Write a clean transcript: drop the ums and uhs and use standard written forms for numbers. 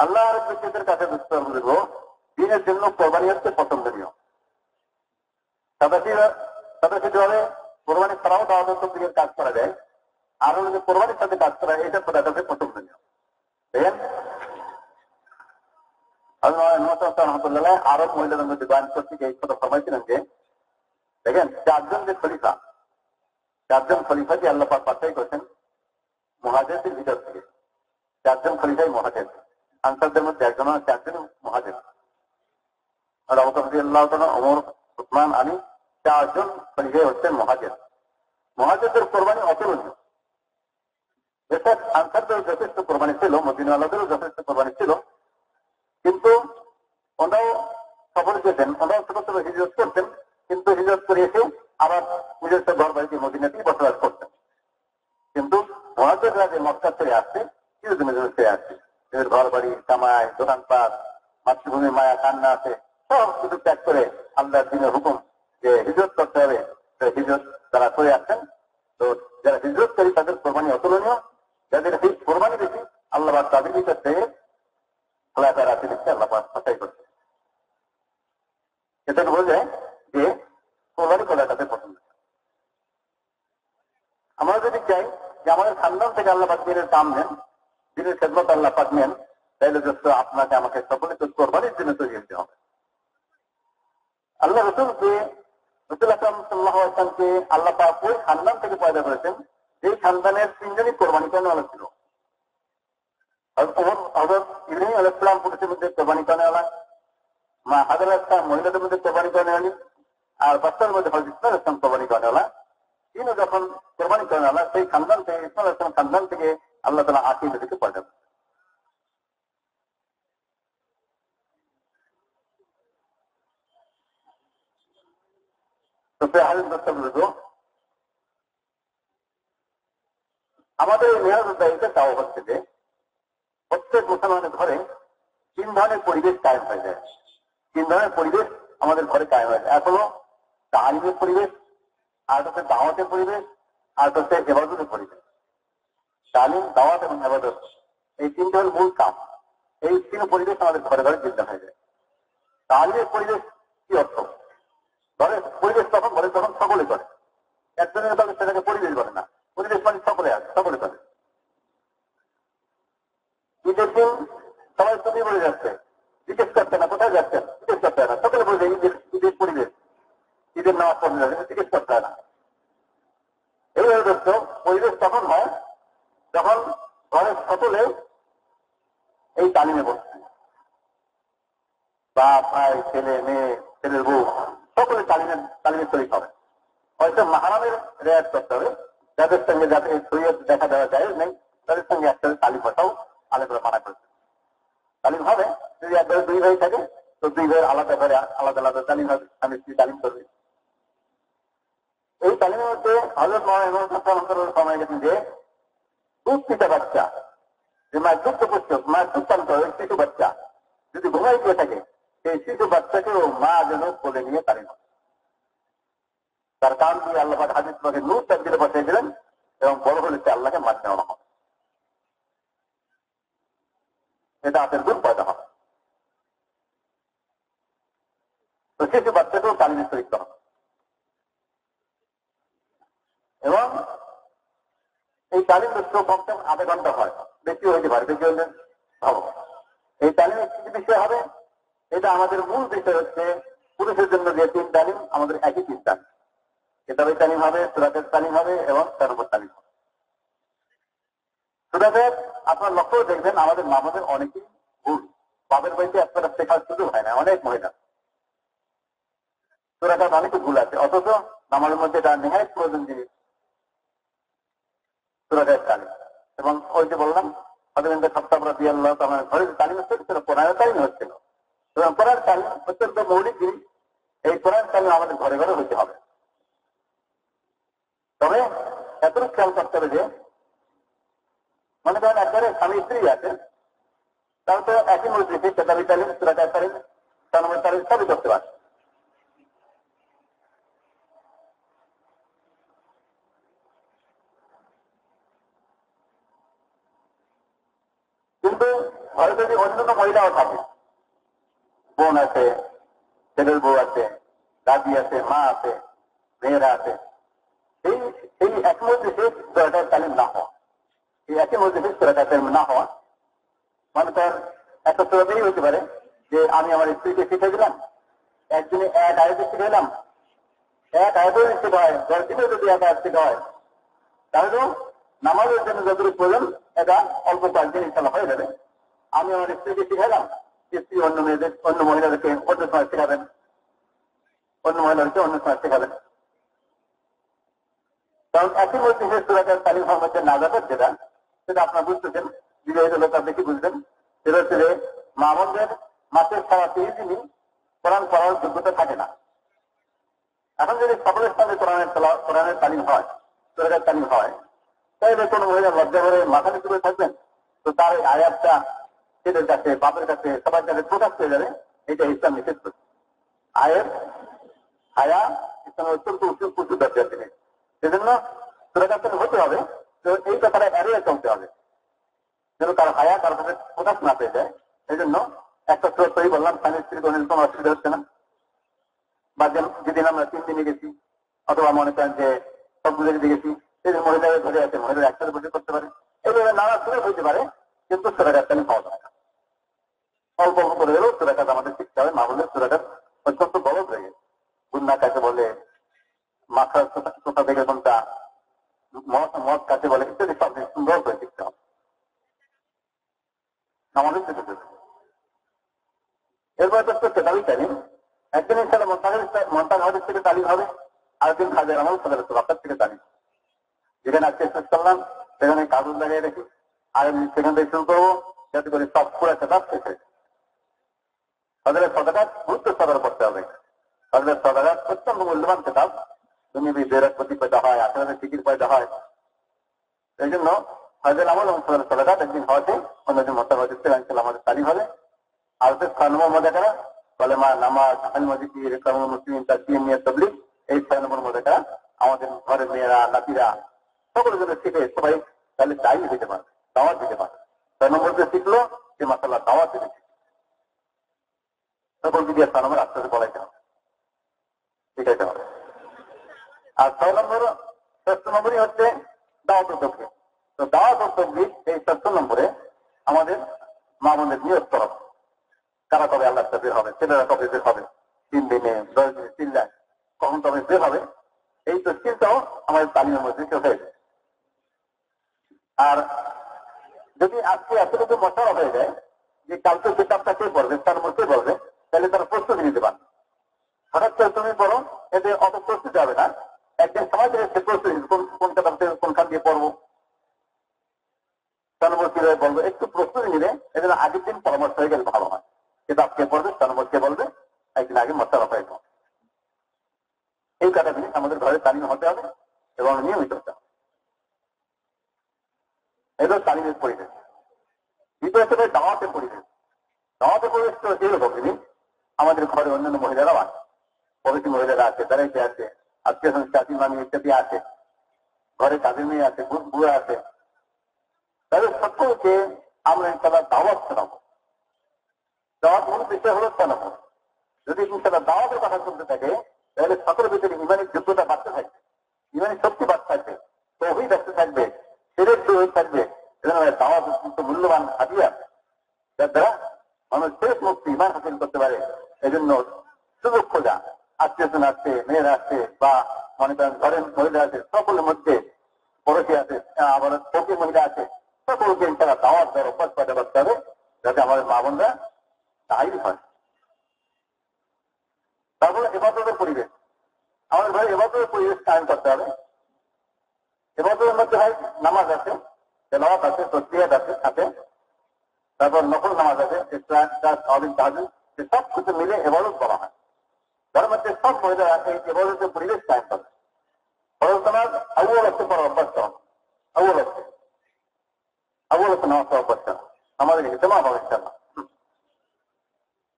আল্লাহ রাব্বুল কাছে বুঝতে হবে দিনের জন্য কোরবানি হচ্ছে পছন্দনীয়। সাদাসিধভাবে কোরবানি ছাড়াও দাওয়াত দিনের কাজ করা যায়, আর হলো যে কোরবানির সাথে কাজ করা এটা তাদের কাছে পছন্দনীয়। দেখেন রহমতুল্লাহ আরব মহিলাদের মধ্যে বয়ান করতে গিয়ে এই কথা ফরমাইছিলেন যে দেখেন চারজন খলিফাকে আল্লাহ পাক বাছাই করেছেন মুহাজিরদের ভিতর থেকে। চারজন খলিফাই মুহাজির, আনসারদের মধ্যে একজন চারজন মুহাজির। আবু বকর রাদিয়াল্লাহু তাআলা, ওমর, উসমান, আলী, চারজন খলিফাই হচ্ছেন মুহাজির। মুহাজিরদের কোরবানি অতুলনীয়। এসব আনসারদেরও যথেষ্ট কোরবানি ছিল, মদিনাওয়ালাদেরও যথেষ্ট কোরবানি ছিল, কিন্তু ওনারাও সফল যেতেন, ওনারাও ছোট ছোট হিজরত করতেন, কিন্তু হিজরত করে এসে আবার নিজস্ব ঘর বাড়িতে মদিনাতেই বসবাস করতেন। কিন্তু মুহাজিররা যে মক্কা ছেড়ে আসছে, চিরদিনের জন্য ছেড়ে আসছে, নিজের ঘর বাড়ি, কামাই, দোকানপাট, মাতৃভূমি, মায়া, কান্না আছে, সব কিছু ত্যাগ করে আল্লাহর দ্বীনের হুকুম যে হিজরত করতে হবে, হিজরত তারা করে আসছেন। তো যারা হিজরতকারী তাদের কোরবানি অতুলনীয়, যাদের কোরবানি বেশি আল্লাহ তাদের ভিতর থেকে খোলাফা রাখতে দিচ্ছে, আল্লাহ বাছাই করছে। এটা বোঝে যে কোরবানি করা তাদের পছন্দ। আমরা যদি চাই যে আমাদের খানদান থেকে আল্লাহ পাক দিনের দাম নেন, দিনের খেদমত আল্লাহ পাক নেন, তাইলে যত আপনাকে আমাকে সকলে তো কোরবানির জন্য তৈরি হতে হবে। আল্লাহ রসুল আকরাম সাল্লাল্লাহু আলাইহি ওয়াসাল্লামকে আল্লাহ পাক ওই খানদান থেকে পয়দা করেছেন যেই খানদানের তিনজনই কোরবানি করানো ছিল। হযরত ইব্রাহিম আলাইহিস সালাম পুরুষের মধ্যে কোরবানি করানো, মা হাজার ইসলাম মহিলাদের মধ্যে কোরবানি করানো, আর বাচ্চার মধ্যে হযরত ইসমাঈল ইসলাম কোরবানি করানো। তিনি যখন কোরবানি করানো সেই খানদান থেকে, ইসমাঈল ইসলাম খানদান থেকে আল্লাহ তাআলা আকিব থেকে পয়দা করেন। আমাদের এই মেহনতের দায়িত্ব তাও হচ্ছে যে প্রত্যেক মুসলমানের ঘরে তিন ধরনের পরিবেশ কায়েম হয়ে যায়। তিন ধরনের পরিবেশ আমাদের ঘরে কায়েম হয়ে যায়। এক হলো তালিমের পরিবেশ, আর হচ্ছে দাওয়াতের পরিবেশ, আর হচ্ছে ইবাদতের পরিবেশ। তালিম, দাওয়াত এবং ইবাদত এই তিনটে হল মূল কাম। এই তিন পরিবেশ আমাদের ঘরে ঘরে চিন্তা হয়ে যায়। তালিমের পরিবেশ কি অর্থ? ঘরে পরিবেশ তখন করে তখন সকলে করে, একজনের তাহলে সেটাকে পরিবেশ করে না, পরিবেশ মানে সকলে আছে, সকলে করে। ঈদের দিন সবাই ছবি বলে যাচ্ছে, জিজ্ঞেস করছে না কোথায় যাচ্ছেন, জিজ্ঞেস করতে হয় না, সকলে বলে ঈদের পরিবেশ, ঈদের নামাজ পড়তে যাচ্ছে, জিজ্ঞেস করতে হয় না। এইভাবে দেখছো পরিবেশ তখন হয় যখন ঘরের সকলে এই তালিমে বসছে, বাপ, ভাই, ছেলে, মেয়ে, ছেলের বউ সকলে তালিমে শরীক হবে। হয়তো মাহরামের রেয়াত করতে হবে, যাদের সঙ্গে যাদের শরীয়ত দেখা দেওয়া যায় নেই তাদের সঙ্গে একসাথে তালিম বসাও আলাদা মানা করছে। তালিম হবে যদি একবারে দুই ভাই থাকে তো দুই ভাইয়ের আলাদা করে আলাদা আলাদা তালিম হবে, স্বামী স্ত্রী তালিম করবে। এই তালিমের মধ্যে হযরত মুহাম্মদ সময় গেছেন যে দুধ পিতা বাচ্চা, যে মায়ের দুধ পুষ্টি, মায়ের দুধ পান করে শিশু বাচ্চা যদি ঘুমাই দিয়ে থাকে, সেই শিশু বাচ্চাকেও মা যেন কোলে নিয়ে তালিম হবে। তার কান দিয়ে আল্লাহ পাক হাদিস পাকে নূর তাকদীরে বসাই দিলেন এবং বড় হলে সে আল্লাহকে মানতে নেওয়া হবে। এটা হাতের দুধ পয়দা হবে। তো শিশু বাচ্চাকেও তালিমে শরীক হবে। এবং এই তালিম কমসে আধা ঘন্টা হয়, বেশি হইতে পারে, বেশি হইলে ভালো। এই তালিমের কি বিষয় হবে? এটা আমাদের মূল বিষয় হচ্ছে পুরুষের জন্য যে তিন তালিম, আমাদের একই তিন তালিম। কিতাবের তালিম হবে, সূরাতের তালিম হবে এবং তারপর তালিম হবে। সূরাতের আপনার লক্ষ্য দেখবেন আমাদের মামাদের অনেকেই ভুল, বাপের বাড়িতে আপনারা শেখার সুযোগ হয় না, অনেক মহিলা সূরাটার অনেক ভুল আছে, অথচ নামাজের মধ্যে এটা নেহায়েত প্রয়োজন জিনিস সূরাতের তালিম। এবং ওই যে বললাম হযরত খাত্তাব রাদিয়াল্লাহু তাআলা ঘরের তালিম হচ্ছে কোরআনের তালিম হচ্ছিল, এবং কোরআনের তালিম অত্যন্ত মৌলিক জিনিস। এই কোরআন তালিম আমাদের ঘরে ঘরে হইতে হবে। তবে এতটুকু খেয়াল করতে হবে যে মনে করেন একবারে স্বামী স্ত্রী আছে, তাহলে তো একই মসজিদে কিতাবী তালিম, সূরাতের তালিম, তানবীর তালিম সবই করতে পারে। কিন্তু ঘরে যদি অন্যান্য মহিলাও থাকে, বোন আছে, ছেলের বউ আছে, দাদি আছে, মা আছে, মেয়েরা আছে, এই একই মজলিসে সুরাটার তালিম না হওয়া, এই একই মজলিসে সুরাটার তালিম না হওয়া মানে তার একটা সুরাতেই হতে পারে যে আমি আমার স্ত্রীকে শিখে দিলাম, একদিনে এক আয়াতে শিখাইলাম, এক আয়াতেও শিখা হয়, 10 দিনেও যদি এক আয়াত শিখা হয় তাহলেও নামাজের জন্য যতটুকু প্রয়োজন এটা অল্প কয়েকদিন ইনশাল্লাহ হয়ে যাবে। আমি আমার স্ত্রীকে শিখাইলাম, স্ত্রী অন্য মেয়েদের অন্য মহিলাদেরকে অন্য সময় শেখাবেন, অন্য মহিলাদেরকে অন্য সময় শেখাবেন। কারণ একই মধ্যে সুরাটার তালিম হওয়ার মধ্যে নাজাতের যেটা, সেটা আপনারা বুঝতেছেন, বিবাহিত লোক বেশি বুঝবেন। সেটা হচ্ছে যে মা বোনদের মাসের সারা 30 দিনই কোরআন পড়ার যোগ্যতা থাকে না। এখন যদি সকলের সঙ্গে কোরআনের তালিম হয়, সুরাটার তালিম হয়, তাহলে কোনো মহিলা লজ্জা করে মাথা নিচু করে থাকবেন, তো তার এই আয়াতটা ছেলের কাছে, বাপের কাছে, সবার কাছে প্রকাশ হয়ে যাবে। এটা ইসলাম নিষেধ করছে। আয়ের হায়া ইসলামের অত্যন্ত উঁচু দরজা থেকে, সেজন্য সুরাটার হতে হবে। তো এই ব্যাপারে এড়িয়ে চলতে হবে যেন তার হায়া কারোর কাছে প্রকাশ না পেয়ে যায়। এই জন্য একটা সুরতই বললাম, স্বামী স্ত্রী কোনো অসুবিধা হচ্ছে না। বা যেদিন আমরা 3 দিনে গেছি, অথবা মনে করেন যে সবগুলো যদি গেছি, সেদিন মহিলাদের ধরে আছে, মহিলারা একসাথে বসে করতে পারে। এইভাবে নানা সুযোগ হইতে পারে, কিন্তু সুরাটার তালিম পাওয়া যায় না। অল্প অল্প করে গেলেও সুরাটাত আমাদের শিখতে হবে। মা বলে সুরাটার অত্যন্ত বড় হয়ে গেছে। গুন্না কাকে বলে, মাথার কোথা থেকে কোনটা, মদ কাকে বলে, ইত্যাদি সব সুন্দর করে শিখতে হবে আমাদের শিখতে। এরপরে তো কেতাবি তালিম, একদিন ইনশাআল্লাহ মন্তাজ হাদিস থেকে তালিম হবে, আরেকদিন খাজা আমল সাদার থেকে তালিম। যেখানে আজকে শেষ করলাম সেখানে কাগজ লাগিয়ে রেখি, আর সেখান থেকে শুরু করবো, যাতে করে সব পুরো কেতাব শেষ হয়েছে। তাদের সদাকাত গুরুত্ব সদর করতে হবে। তাদের সদাকাত অত্যন্ত মূল্যবান কেতাব। তুমি বৃহস্পতি পয়দা হয়, আখেরাতে টিকিট পয়দা হয়। এই জন্য হাজার আমল এবং সদাকাত একদিন হওয়াতে অন্যদিন মত আমাদের তালিম হবে। আর 6 নম্বর মজাকারা কলেমা, নামাজ, আল-মজিদ, কামুল মুসলিম, তাসবিহ, নিয়ত, তাবলীগ, এই 6 নম্বর মজাকারা আমাদের ঘরের মেয়েরা, নাতিরা সকলের জন্য শিখে সবাই তাহলে দায়ী হতে পারে, দাওয়াত দিতে পারে। 6 নম্বর যে শিখলো সে মাসাল্লাহ দাওয়াত দিতে সকল যদি 6 নম্বর আস্তে আস্তে বলাইতে হবে, শিখাইতে হবে। আর 6 নম্বর 6 নম্বরই হচ্ছে দাওয়াত ও তাবলীগ। তো দাওয়াত ও তাবলীগ এই 6 নম্বরে আমাদের মা বোনদের নিয়ত করা, কারা কবে আল্লাহ বের হবে, ছেলেরা কবে বের হবে, 3 দিনে, 10 দিনে, 3 লাখ কখন তবে বের হবে, এই তো চিন্তাও আমাদের তালিমের মধ্যে হয়ে যায়। আর যদি আজকে এতটুকু মশলা হয়ে যায় যে কালকে কিতাবটা কে পড়বে, তার মধ্যে বলবে, তাহলে তারা প্রস্তুতি নিতে পারবে। হঠাৎ করে তুমি পড়ো, এতে অত প্রস্তুতি হবে না। একদিন সময় থেকে সে প্রস্তুতি কোন কিতাব থেকে কোনখান দিয়ে পড়বো, তার মধ্যে বলবো, একটু প্রস্তুতি নিলে এজন্য আগের দিন পরামর্শ হয়ে গেলে ভালো হয়। কিতাব কে পড়বে, তার মধ্যে বলবে, একদিন আগে মশলা হয়ে যাবে। এই কটা জিনিস আমাদের ঘরে তালিম হতে হবে এবং নিয়মিত হতে হবে। এগুলো তালিমের পরিবেশ। দ্বিতীয় হিসেবে দাওয়াতের পরিবেশ। দাওয়াতের পরিবেশ তো এরকম জিনিস, আমাদের ঘরে অন্যান্য মহিলারাও আছে, প্রবাসী মহিলারা আছে, বেড়াইতে আছে, আত্মীয় চাচি মামি ইত্যাদি আছে, ঘরে কাজের মেয়ে আছে, বুয়া আছে, তাদের সকলকে আমরা ইনশাল্লাহ দাওয়াত শোনাবো। দাওয়াত মূল বিষয় হলো শোনাবো। যদি ইনশাল্লাহ দাওয়াতের কথা শুনতে থাকে, তাহলে সকলের ভিতরে ইমানের যোগ্যতা বাড়তে থাকবে, ইমানের শক্তি বাড়তে থাকবে, তৌহিদ আসতে থাকবে, শিরক দূর হয়ে থাকবে। দাওয়াত অত্যন্ত মূল্যবান হাতিয়ার, যার দ্বারা মানুষ শেষ মুক্তি ইমান হাসিল করতে পারে। এই জন্য সুযোগ খোঁজা, আত্মীয়জন আসছে, মেয়েরা আসছে, বা মনে করেন ঘরের মহিলা আছে, সকলের মধ্যে পড়োশী আছে, আবার ফকির মহিলা আছে, সকলকে ইনশাআল্লাহ দাওয়াত দেওয়ার অভ্যাস পয়দা করতে হবে, যাতে আমাদের মা বোনরা তাই হয়। তারপরে ইবাদতের পরিবেশ, আমাদের ঘরে ইবাদতের পরিবেশ কায়েম করতে হবে। ইবাদতের মধ্যে হয় নামাজ আছে, তেলাওয়াত আছে, তাসবিহ আছে, তারপর নফল নামাজ আছে, সব কিছু মিলে ইবাদত বলা হয়। তার মধ্যে সব মহিলারা এই ইবাদতের পরিবেশ কায়েম করে। ফরজ নামাজ আউয়াল হচ্ছে পড়া অভ্যাস করা, আউয়াল হচ্ছে নামাজ পড়া অভ্যাস করা, আমাদের ইহতেমাম হবে ইনশাআল্লাহ।